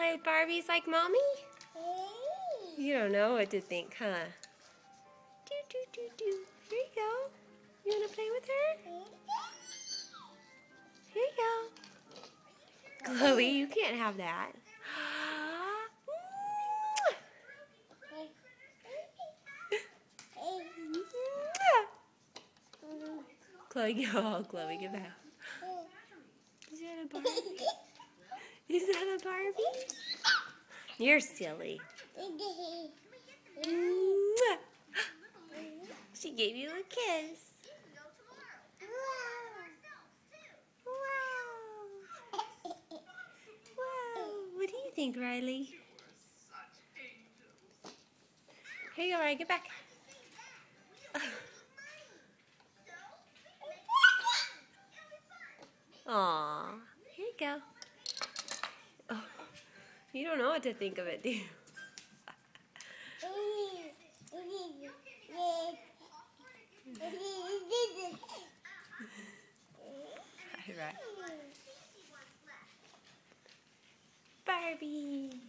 Hi, Barbie's like mommy? You don't know what to think, huh? Do, do, do, do. Here you go. You want to play with her? Here you go. Chloe, you can't have that. Chloe, oh, Chloe, get back. Is that a Barbie? Is that a Barbie? You're silly. She gave you a kiss. Wow. Wow. What do you think, Riley? Here you go, Riley. Get back. Aw. Here you go. Oh, you don't know what to think of it, do you? All right. Barbie.